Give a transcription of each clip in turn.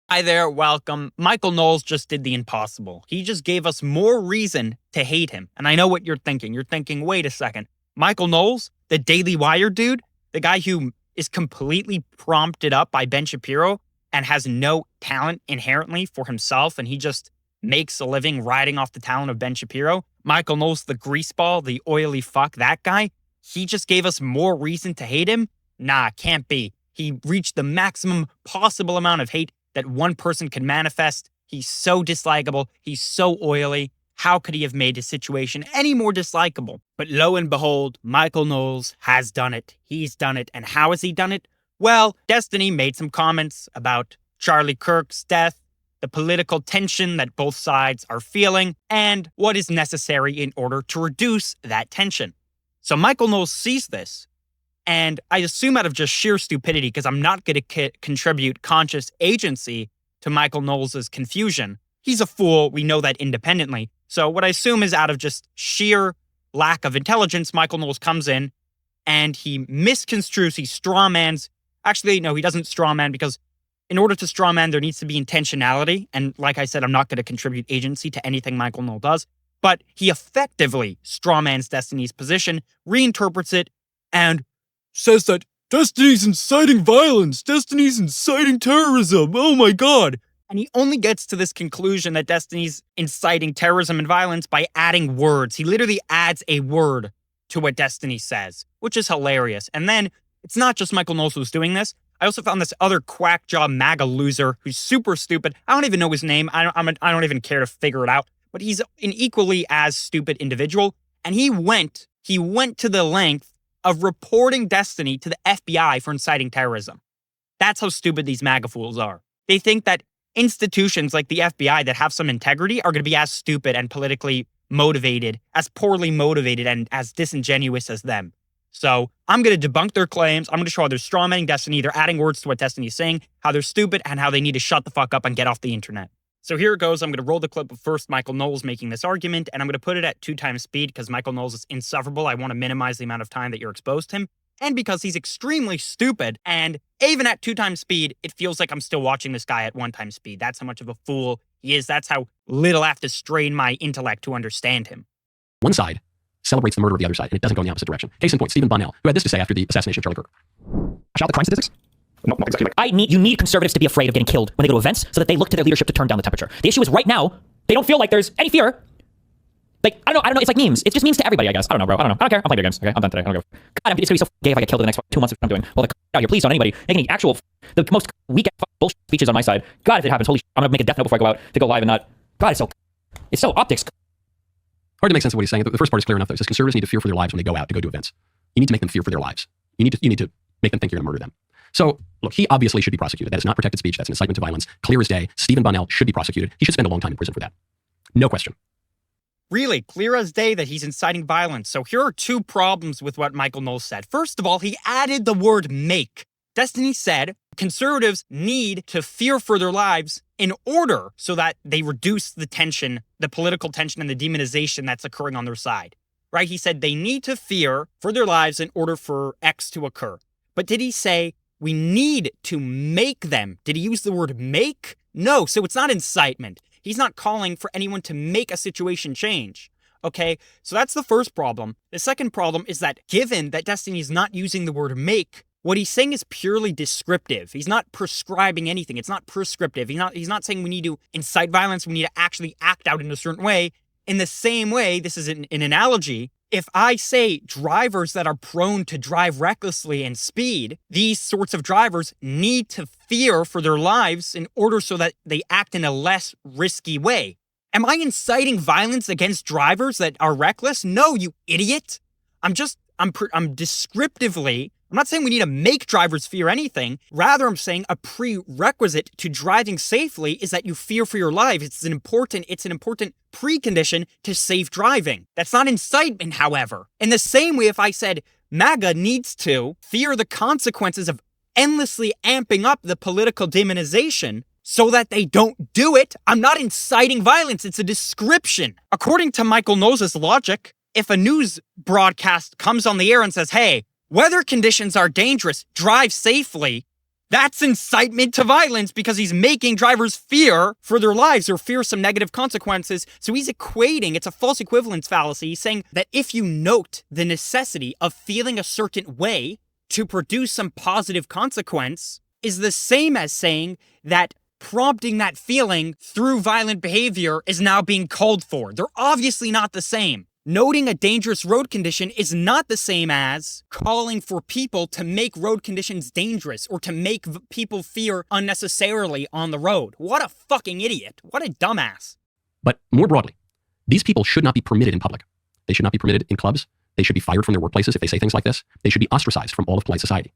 Hi there, welcome. Michael Knowles just did the impossible. He just gave us more reason to hate him. And I know what you're thinking. You're thinking, wait a second. Michael Knowles, the Daily Wire dude, the guy who is completely prompted up by Ben Shapiro and has no talent inherently for himself, and he just makes a living riding off the talent of Ben Shapiro. Michael Knowles, the greaseball, the oily fuck, that guy, he just gave us more reason to hate him? Nah, can't be. He reached the maximum possible amount of hate that one person can manifest. He's so dislikable. He's so oily. How could he have made his situation any more dislikable? But lo and behold, Michael Knowles has done it. He's done it. And how has he done it? Well, Destiny made some comments about Charlie Kirk's death, the political tension that both sides are feeling, and what is necessary in order to reduce that tension. So Michael Knowles sees this, and I assume out of just sheer stupidity, because I'm not going to contribute conscious agency to Michael Knowles' confusion. He's a fool. We know that independently. So what I assume is out of just sheer lack of intelligence, Michael Knowles comes in and he misconstrues, he strawmans. Actually, no, he doesn't strawman, because in order to strawman, there needs to be intentionality. And like I said, I'm not going to contribute agency to anything Michael Knowles does. But he effectively strawmans Destiny's position, reinterprets it, and says that Destiny's inciting violence, Destiny's inciting terrorism, oh my god. And he only gets to this conclusion that Destiny's inciting terrorism and violence by adding words. He literally adds a word to what Destiny says, which is hilarious. And then, it's not just Michael Knowles who's doing this. I also found this other quack job MAGA loser who's super stupid. I don't even know his name. I don't even care to figure it out. But he's an equally as stupid individual. And he went to the length of reporting Destiny to the FBI for inciting terrorism. That's how stupid these MAGA fools are. They think that institutions like the FBI that have some integrity are going to be as stupid and politically motivated, as poorly motivated, and as disingenuous as them. So I'm going to debunk their claims. I'm going to show how they're strawmanning Destiny. They're adding words to what Destiny is saying, how they're stupid, and how they need to shut the fuck up and get off the internet. So here it goes. I'm going to roll the clip of first Michael Knowles making this argument, and I'm going to put it at 2 times speed because Michael Knowles is insufferable. I want to minimize the amount of time that you're exposed to him. And because he's extremely stupid, and even at 2 times speed, it feels like I'm still watching this guy at 1 time speed. That's how much of a fool he is. That's how little I have to strain my intellect to understand him. One side celebrates the murder of the other side, and it doesn't go in the opposite direction. Case in point, Stephen Bunnell, who had this to say after the assassination of Charlie Kirk. Shout the crime statistics? No, not exactly. You need conservatives to be afraid of getting killed when they go to events so that they look to their leadership to turn down the temperature. The issue is right now, they don't feel like there's any fear. Like, I don't know, it's like memes. It's just memes to everybody, I guess. I don't know, bro. I don't care. I'm playing video games. Okay, I'm done today. I don't go. God, it's gonna be so gay if I get killed in the next 2 months of what I'm doing. Well, out here, please don't anybody make any actual, the most weak bullshit speeches on my side. God, if it happens, holy shit, I'm gonna make a death note before I go out to go live and not. God, it's so optics. Hard to make sense of what he's saying. The first part is clear enough, though. He says conservatives need to fear for their lives when they go out to go do events. You need to make them fear for their lives. You need to make them think you're going to murder them. So, look, he obviously should be prosecuted. That is not protected speech. That's an incitement to violence. Clear as day. Stephen Bunnell should be prosecuted. He should spend a long time in prison for that. No question. Really, clear as day that he's inciting violence. So here are 2 problems with what Michael Knowles said. First of all, he added the word make. Destiny said conservatives need to fear for their lives in order so that they reduce the tension, the political tension and the demonization that's occurring on their side, right? He said they need to fear for their lives in order for X to occur. But did he say we need to make them? Did he use the word make? No, so it's not incitement. He's not calling for anyone to make a situation change. Okay, so that's the first problem. The second problem is that given that Destiny is not using the word make, what he's saying is purely descriptive. He's not prescribing anything. It's not prescriptive. He's not saying we need to incite violence. We need to actually act out in a certain way. In the same way, this is an analogy. If I say drivers that are prone to drive recklessly and speed, these sorts of drivers need to fear for their lives in order so that they act in a less risky way. Am I inciting violence against drivers that are reckless? No, you idiot. I'm descriptively, I'm not saying we need to make drivers fear anything. Rather, I'm saying a prerequisite to driving safely is that you fear for your life. It's an important precondition to safe driving. That's not incitement, however. In the same way, if I said MAGA needs to fear the consequences of endlessly amping up the political demonization so that they don't do it, I'm not inciting violence. It's a description. According to Michael Knowles' logic, if a news broadcast comes on the air and says, hey, weather conditions are dangerous, drive safely, That's incitement to violence because he's making drivers fear for their lives or fear some negative consequences. So he's equating, it's a false equivalence fallacy. He's saying that if you note the necessity of feeling a certain way to produce some positive consequence is the same as saying that prompting that feeling through violent behavior is now being called for. They're obviously not the same. Noting a dangerous road condition is not the same as calling for people to make road conditions dangerous or to make people fear unnecessarily on the road. What a fucking idiot. What a dumbass. But more broadly, these people should not be permitted in public. They should not be permitted in clubs. They should be fired from their workplaces if they say things like this. They should be ostracized from all of polite society.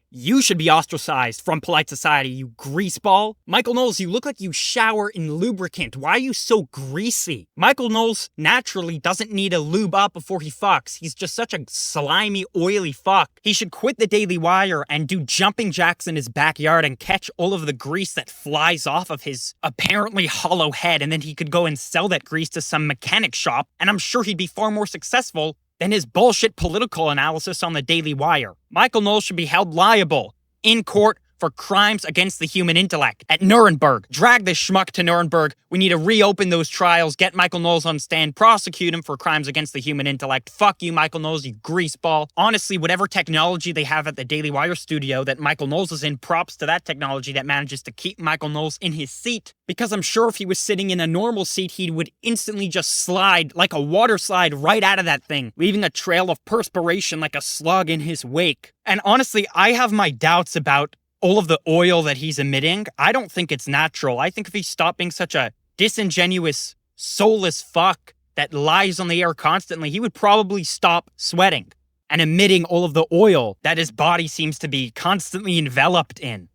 You should be ostracized from polite society, you greaseball. Michael Knowles, you look like you shower in lubricant. Why are you so greasy? Michael Knowles naturally doesn't need to lube up before he fucks. He's just such a slimy, oily fuck. He should quit the Daily Wire and do jumping jacks in his backyard and catch all of the grease that flies off of his apparently hollow head, and then he could go and sell that grease to some mechanic shop, and I'm sure he'd be far more successful than his bullshit political analysis on the Daily Wire. Michael Knowles should be held liable in court for crimes against the human intellect at Nuremberg. Drag this schmuck to Nuremberg. We need to reopen those trials, get Michael Knowles on stand, prosecute him for crimes against the human intellect. Fuck you, Michael Knowles, you greaseball. Honestly, whatever technology they have at the Daily Wire studio that Michael Knowles is in, props to that technology that manages to keep Michael Knowles in his seat. Because I'm sure if he was sitting in a normal seat, he would instantly just slide like a water slide right out of that thing, leaving a trail of perspiration like a slug in his wake. And honestly, I have my doubts about all of the oil that he's emitting. I don't think it's natural. I think if he stopped being such a disingenuous, soulless fuck that lies on the air constantly, he would probably stop sweating and emitting all of the oil that his body seems to be constantly enveloped in.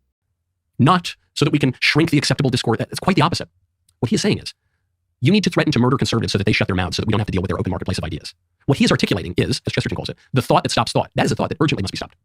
Not so that we can shrink the acceptable discourse. It's quite the opposite. What he is saying is, you need to threaten to murder conservatives so that they shut their mouths so that we don't have to deal with their open marketplace of ideas. What he is articulating is, as Chesterton calls it, the thought that stops thought. That is a thought that urgently must be stopped.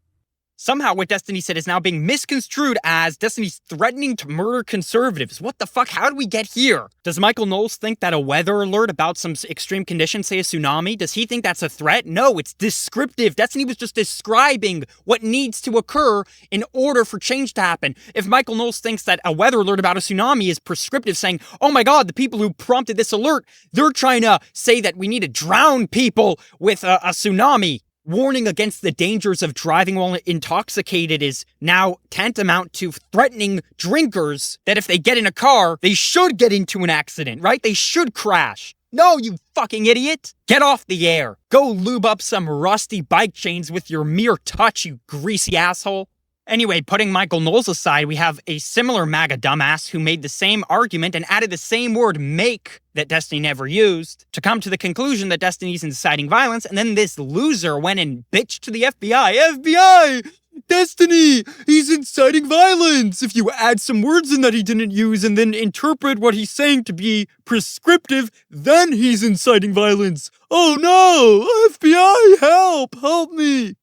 Somehow what Destiny said is now being misconstrued as Destiny's threatening to murder conservatives. What the fuck? How did we get here? Does Michael Knowles think that a weather alert about some extreme condition, say a tsunami, does he think that's a threat? No, it's descriptive. Destiny was just describing what needs to occur in order for change to happen. If Michael Knowles thinks that a weather alert about a tsunami is prescriptive, saying, oh my god, the people who prompted this alert, they're trying to say that we need to drown people with a tsunami. Warning against the dangers of driving while intoxicated is now tantamount to threatening drinkers that if they get in a car, they should get into an accident, right? They should crash. No, you fucking idiot. Get off the air. Go lube up some rusty bike chains with your mere touch, you greasy asshole. Anyway, putting Michael Knowles aside, we have a similar MAGA dumbass who made the same argument and added the same word make that Destiny never used to come to the conclusion that Destiny's inciting violence, and then this loser went and bitched to the FBI. FBI! Destiny! He's inciting violence! If you add some words in that he didn't use and then interpret what he's saying to be prescriptive, then he's inciting violence. Oh no! FBI, help me!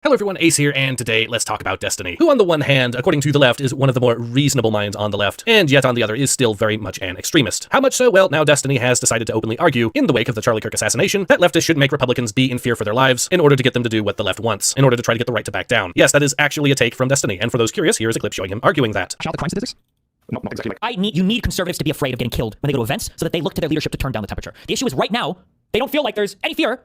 Hello everyone, Ace here, and today let's talk about Destiny, who on the one hand, according to the left, is one of the more reasonable minds on the left, and yet on the other is still very much an extremist. How much so? Well, now Destiny has decided to openly argue, in the wake of the Charlie Kirk assassination, that leftists should make Republicans be in fear for their lives in order to get them to do what the left wants, in order to try to get the right to back down. Yes, that is actually a take from Destiny, and for those curious, here is a clip showing him arguing that. Shout out the crime statistics? No, not exactly. You need conservatives to be afraid of getting killed when they go to events so that they look to their leadership to turn down the temperature. The issue is right now, they don't feel like there's any fear.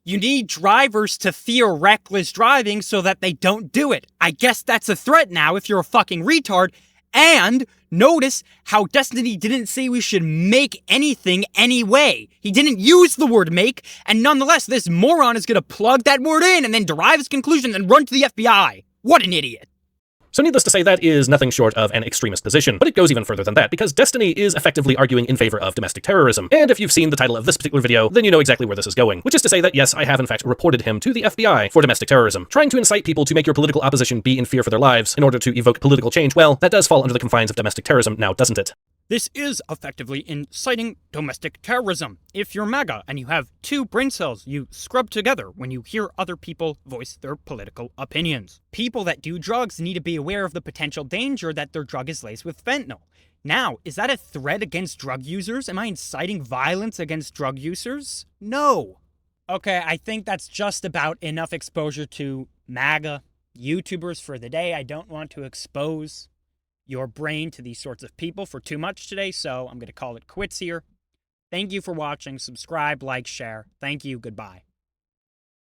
You need drivers to fear reckless driving so that they don't do it. I guess that's a threat now if you're a fucking retard. And notice how Destiny didn't say we should make anything anyway. He didn't use the word make, and nonetheless, this moron is gonna plug that word in and then derive his conclusion and run to the FBI. What an idiot. So needless to say, that is nothing short of an extremist position, but it goes even further than that, because Destiny is effectively arguing in favor of domestic terrorism. And if you've seen the title of this particular video, then you know exactly where this is going, which is to say that yes, I have in fact reported him to the FBI for domestic terrorism, trying to incite people to make your political opposition be in fear for their lives in order to evoke political change. Well, that does fall under the confines of domestic terrorism now, doesn't it? This is effectively inciting domestic terrorism. If you're MAGA and you have two brain cells, you scrub together when you hear other people voice their political opinions. People that do drugs need to be aware of the potential danger that their drug is laced with fentanyl. Now, is that a threat against drug users? Am I inciting violence against drug users? No. Okay, I think that's just about enough exposure to MAGA YouTubers for the day. I don't want to expose your brain to these sorts of people for too much today, so I'm going to call it quits here. Thank you for watching. Subscribe, like, share. Thank you. Goodbye.